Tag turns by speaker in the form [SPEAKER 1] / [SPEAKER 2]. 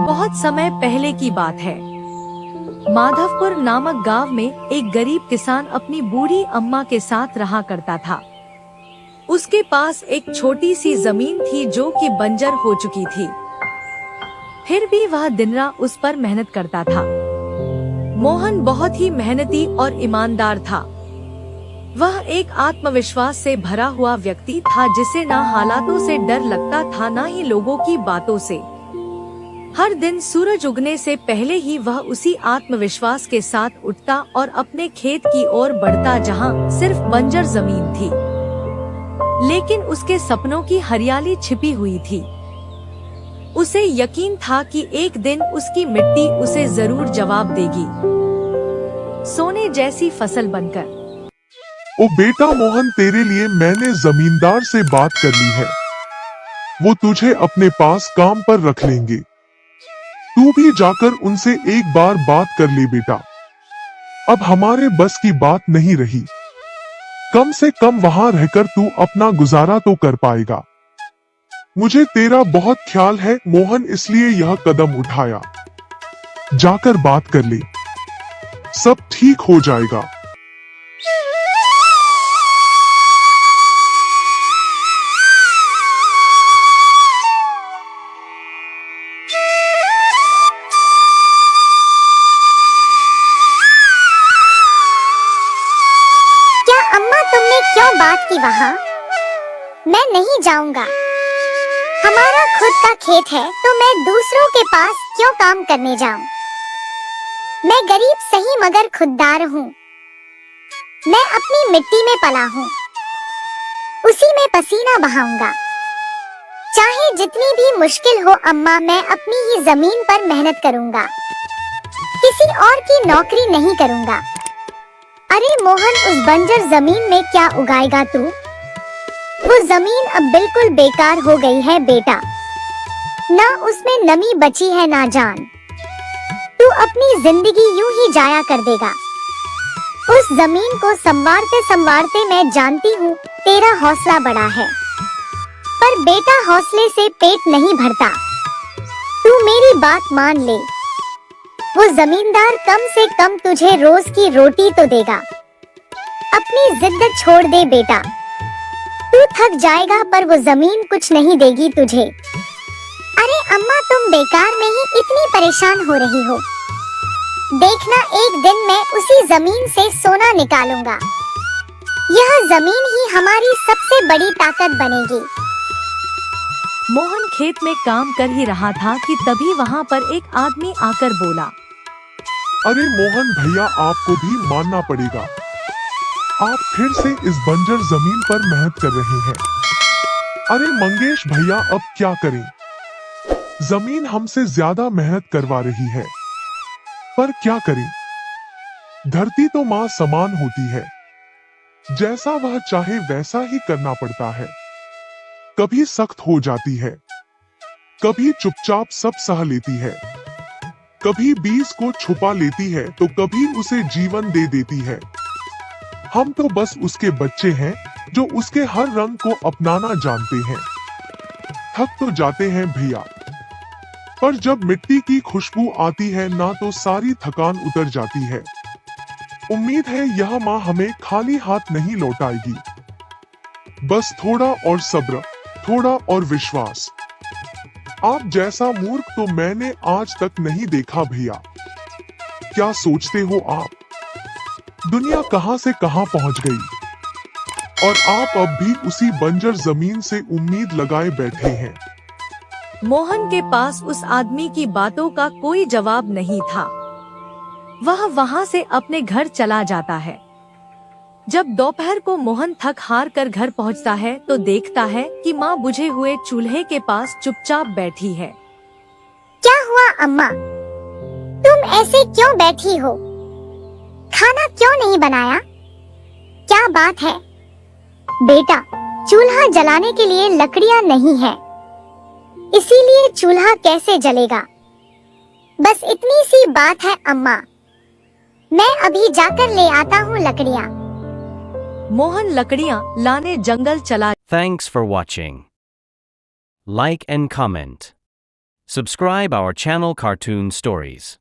[SPEAKER 1] बहुत समय पहले की बात है। माधवपुर नामक गांव में एक गरीब किसान अपनी बूढ़ी अम्मा के साथ रहा करता था। उसके पास एक छोटी सी जमीन थी जो कि बंजर हो चुकी थी। फिर भी वह दिन रात उस पर मेहनत करता था। मोहन बहुत ही मेहनती और ईमानदार था। वह एक आत्मविश्वास से भरा हुआ व्यक्ति था जिसे ना हालातों से डर लगता था ना ही लोगों की बातों से। हर दिन सूरज उगने से पहले ही वह उसी आत्मविश्वास के साथ उठता और अपने खेत की ओर बढ़ता जहां सिर्फ बंजर जमीन थी, लेकिन उसके सपनों की हरियाली छिपी हुई थी। उसे यकीन था कि एक दिन उसकी मिट्टी उसे जरूर जवाब देगी, सोने जैसी फसल बनकर।
[SPEAKER 2] ओ बेटा मोहन, तेरे लिए मैंने जमींदार से बात कर ली है। वो तुझे अपने पास काम पर रख लेंगे। तू भी जाकर उनसे एक बार बात कर ले बेटा। अब हमारे बस की बात नहीं रही। कम से कम वहां रहकर तू अपना गुजारा तो कर पाएगा। मुझे तेरा बहुत ख्याल है मोहन, इसलिए यह कदम उठाया। जाकर बात कर ले, सब ठीक हो जाएगा।
[SPEAKER 3] क्यों बात की वहाँ? मैं नहीं जाऊंगा। हमारा खुद का खेत है तो मैं दूसरों के पास क्यों काम करने जाऊं? मैं गरीब सही मगर खुददार हूँ। मैं अपनी मिट्टी में पला हूँ, उसी में पसीना बहाऊंगा। चाहे जितनी भी मुश्किल हो अम्मा, मैं अपनी ही जमीन पर मेहनत करूंगा। किसी और की नौकरी नहीं करूंगा। अरे मोहन, उस बंजर जमीन में क्या उगाएगा तू? वो जमीन अब बिल्कुल बेकार हो गई है बेटा। ना उसमें नमी बची है ना जान। तू अपनी जिंदगी यूं ही जाया कर देगा। उस जमीन को संवारते संवारते मैं जानती हूँ तेरा हौसला बड़ा है, पर बेटा हौसले से पेट नहीं भरता। तू मेरी बात मान ले। वो जमींदार कम से कम तुझे रोज की रोटी तो देगा। अपनी जिद छोड़ दे बेटा। तू थक जाएगा पर वो जमीन कुछ नहीं देगी तुझे। अरे अम्मा, तुम बेकार में ही इतनी परेशान हो रही हो। देखना, एक दिन मैं उसी जमीन से सोना निकालूंगा। यह जमीन ही हमारी सबसे बड़ी ताकत बनेगी।
[SPEAKER 1] मोहन खेत में काम कर ही रहा था कि तभी वहाँ पर एक आदमी आकर बोला,
[SPEAKER 2] अरे मोहन भैया, आपको भी मानना पड़ेगा। आप फिर से इस बंजर जमीन पर मेहनत कर रहे हैं। अरे मंगेश भैया, अब क्या करें? जमीन हमसे ज्यादा मेहनत करवा रही है, पर क्या करें? धरती तो माँ समान होती है, जैसा वह चाहे वैसा ही करना पड़ता है। कभी सख्त हो जाती है, कभी चुपचाप सब सह लेती है, कभी बीज को छुपा लेती है तो कभी उसे जीवन दे देती है। हम तो बस उसके बच्चे हैं जो उसके हर रंग को अपनाना जानते हैं। थक तो जाते हैं भैया, पर जब मिट्टी की खुशबू आती है ना तो सारी थकान उतर जाती है। उम्मीद है यह माँ हमें खाली हाथ नहीं लौटाएगी। बस थोड़ा और सब्र, थोड़ा और विश्वास। आप जैसा मूर्ख तो मैंने आज तक नहीं देखा भैया। क्या सोचते हो आप? दुनिया कहां से कहां पहुंच गई और आप अब भी उसी बंजर जमीन से उम्मीद लगाए बैठे हैं।
[SPEAKER 1] मोहन के पास उस आदमी की बातों का कोई जवाब नहीं था। वह वहां से अपने घर चला जाता है। जब दोपहर को मोहन थक हार कर घर पहुंचता है तो देखता है कि माँ बुझे हुए चूल्हे के पास चुपचाप बैठी है।
[SPEAKER 3] क्या हुआ अम्मा? तुम ऐसे क्यों बैठी हो? खाना क्यों नहीं बनाया? क्या बात है? बेटा, चूल्हा जलाने के लिए लकड़ियाँ नहीं है, इसीलिए चूल्हा कैसे जलेगा? बस इतनी सी बात है अम्मा। मैं अभी जाकर ले आता हूँ लकड़ियाँ।
[SPEAKER 1] मोहन लकड़ियाँ लाने जंगल चला।
[SPEAKER 4] Thanks for watching. Like and comment. Subscribe our channel Cartoon Stories.